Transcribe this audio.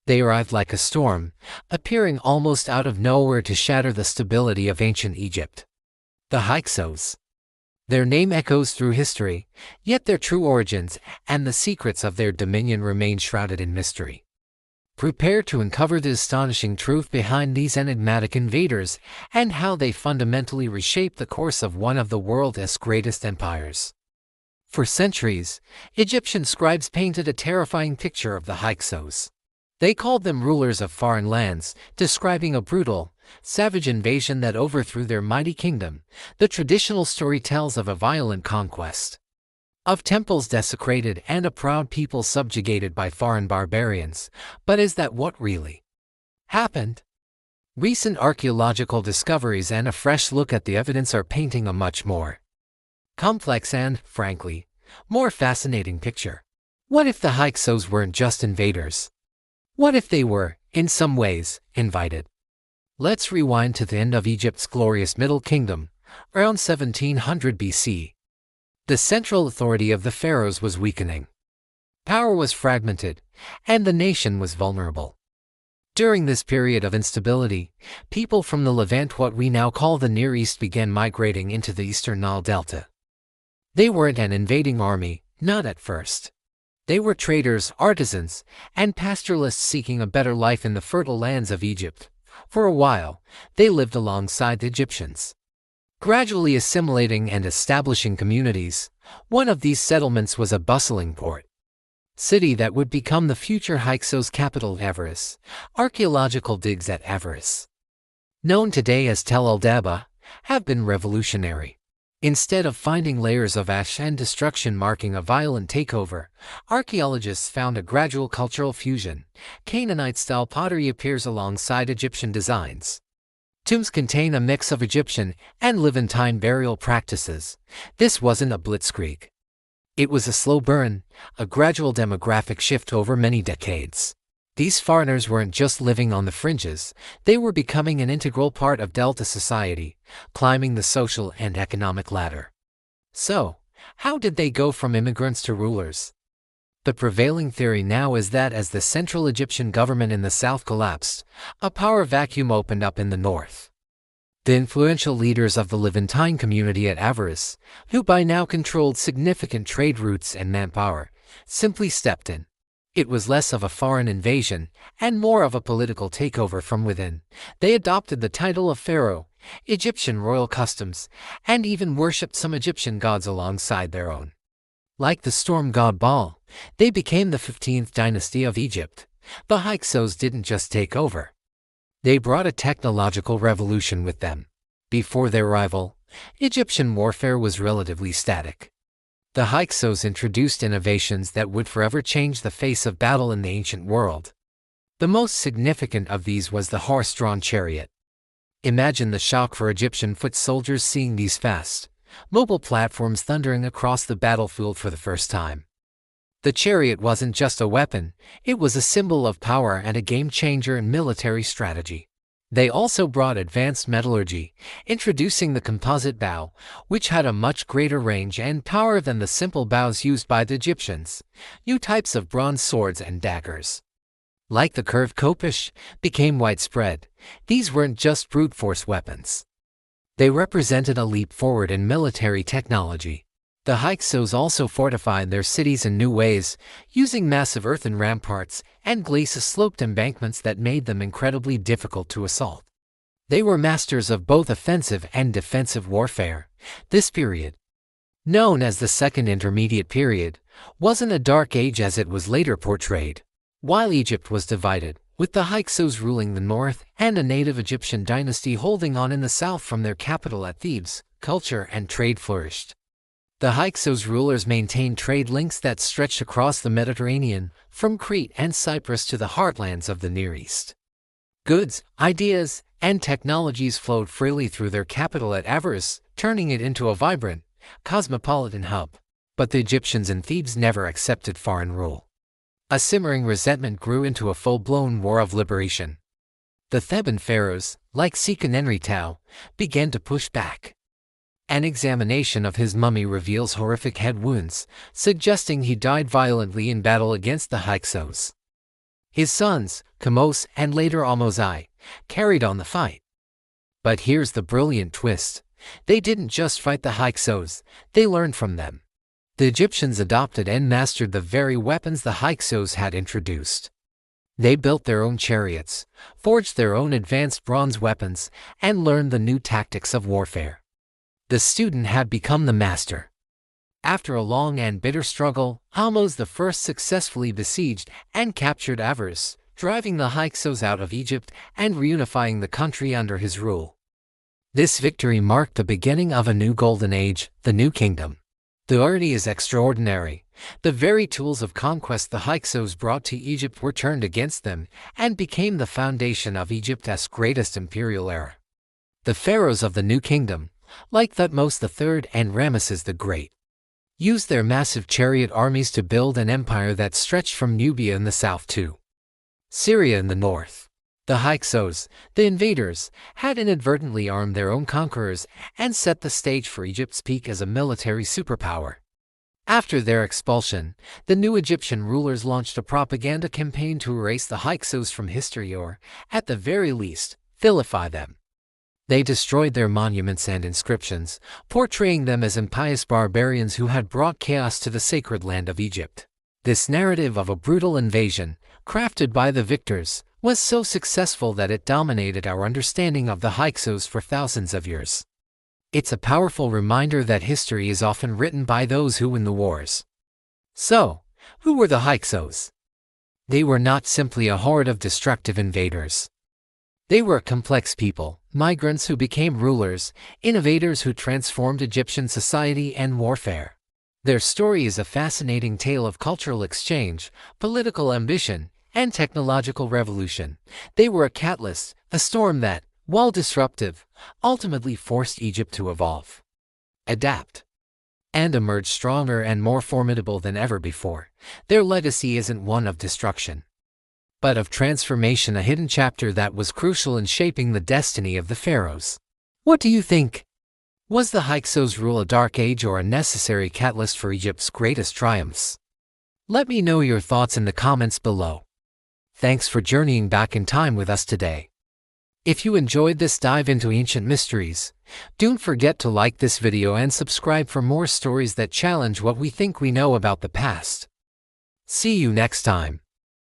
They arrived like a storm, appearing almost out of nowhere to shatter the stability of ancient Egypt. The Hyksos. Their name echoes through history, yet their true origins and the secrets of their dominion remain shrouded in mystery. Prepare to uncover the astonishing truth behind these enigmatic invaders and how they fundamentally reshaped the course of one of the world's greatest empires. For centuries, Egyptian scribes painted a terrifying picture of the Hyksos. They called them rulers of foreign lands, describing a brutal, savage invasion that overthrew their mighty kingdom. The traditional story tells of a violent conquest, of temples desecrated and a proud people subjugated by foreign barbarians. But is that what really happened? Recent archaeological discoveries and a fresh look at the evidence are painting a much more complex and, frankly, more fascinating picture. What if the Hyksos weren't just invaders? What if they were, in some ways, invited? Let's rewind to the end of Egypt's glorious Middle Kingdom, around 1700 BC. The central authority of the pharaohs was weakening. Power was fragmented, and the nation was vulnerable. During this period of instability, people from the Levant, what we now call the Near East, began migrating into the eastern Nile Delta. They weren't an invading army, not at first. They were traders, artisans, and pastoralists seeking a better life in the fertile lands of Egypt. For a while, they lived alongside the Egyptians, gradually assimilating and establishing communities. One of these settlements was a bustling port city that would become the future Hyksos capital, Avaris. Archaeological digs at Avaris, known today as Tel el-Daba, have been revolutionary. Instead of finding layers of ash and destruction marking a violent takeover, archaeologists found a gradual cultural fusion. Canaanite-style pottery appears alongside Egyptian designs. Tombs contain a mix of Egyptian and Levantine burial practices. This wasn't a blitzkrieg. It was a slow burn, a gradual demographic shift over many decades. These foreigners weren't just living on the fringes, they were becoming an integral part of Delta society, climbing the social and economic ladder. So, how did they go from immigrants to rulers? The prevailing theory now is that as the central Egyptian government in the south collapsed, a power vacuum opened up in the north. The influential leaders of the Levantine community at Avaris, who by now controlled significant trade routes and manpower, simply stepped in. It was less of a foreign invasion and more of a political takeover from within. They adopted the title of pharaoh, Egyptian royal customs, and even worshipped some Egyptian gods alongside their own. Like the storm god Baal, they became the 15th dynasty of Egypt. The Hyksos didn't just take over. They brought a technological revolution with them. Before their arrival, Egyptian warfare was relatively static. The Hyksos introduced innovations that would forever change the face of battle in the ancient world. The most significant of these was the horse-drawn chariot. Imagine the shock for Egyptian foot soldiers seeing these fast, mobile platforms thundering across the battlefield for the first time. The chariot wasn't just a weapon, it was a symbol of power and a game-changer in military strategy. They also brought advanced metallurgy, introducing the composite bow, which had a much greater range and power than the simple bows used by the Egyptians. New types of bronze swords and daggers, like the curved khopesh, became widespread. These weren't just brute force weapons. They represented a leap forward in military technology. The Hyksos also fortified their cities in new ways, using massive earthen ramparts and glacis-sloped embankments that made them incredibly difficult to assault. They were masters of both offensive and defensive warfare. This period, known as the Second Intermediate Period, wasn't a dark age as it was later portrayed. While Egypt was divided, with the Hyksos ruling the north and a native Egyptian dynasty holding on in the south from their capital at Thebes, culture and trade flourished. The Hyksos rulers maintained trade links that stretched across the Mediterranean, from Crete and Cyprus to the heartlands of the Near East. Goods, ideas, and technologies flowed freely through their capital at Avaris, turning it into a vibrant, cosmopolitan hub. But the Egyptians in Thebes never accepted foreign rule. A simmering resentment grew into a full-blown war of liberation. The Theban pharaohs, like Seqenenre, began to push back. An examination of his mummy reveals horrific head wounds, suggesting he died violently in battle against the Hyksos. His sons, Chamos, and later Ahmose, carried on the fight. But here's the brilliant twist. They didn't just fight the Hyksos, they learned from them. The Egyptians adopted and mastered the very weapons the Hyksos had introduced. They built their own chariots, forged their own advanced bronze weapons, and learned the new tactics of warfare. The student had become the master. After a long and bitter struggle, Ahmose I successfully besieged and captured Avaris, driving the Hyksos out of Egypt and reunifying the country under his rule. This victory marked the beginning of a new golden age, the New Kingdom. The irony is extraordinary. The very tools of conquest the Hyksos brought to Egypt were turned against them and became the foundation of Egypt's greatest imperial era. The pharaohs of the New Kingdom, like Thutmose III and Ramesses the Great, used their massive chariot armies to build an empire that stretched from Nubia in the south to Syria in the north. The Hyksos, the invaders, had inadvertently armed their own conquerors and set the stage for Egypt's peak as a military superpower. After their expulsion, the new Egyptian rulers launched a propaganda campaign to erase the Hyksos from history or, at the very least, vilify them. They destroyed their monuments and inscriptions, portraying them as impious barbarians who had brought chaos to the sacred land of Egypt. This narrative of a brutal invasion, crafted by the victors, was so successful that it dominated our understanding of the Hyksos for thousands of years. It's a powerful reminder that history is often written by those who win the wars. So, who were the Hyksos? They were not simply a horde of destructive invaders. They were a complex people, migrants who became rulers, innovators who transformed Egyptian society and warfare. Their story is a fascinating tale of cultural exchange, political ambition, and technological revolution. They were a catalyst, a storm that, while disruptive, ultimately forced Egypt to evolve, adapt, and emerge stronger and more formidable than ever before. Their legacy isn't one of destruction, but of transformation, a hidden chapter that was crucial in shaping the destiny of the pharaohs. What do you think? Was the Hyksos' rule a dark age or a necessary catalyst for Egypt's greatest triumphs? Let me know your thoughts in the comments below. Thanks for journeying back in time with us today. If you enjoyed this dive into ancient mysteries, don't forget to like this video and subscribe for more stories that challenge what we think we know about the past. See you next time.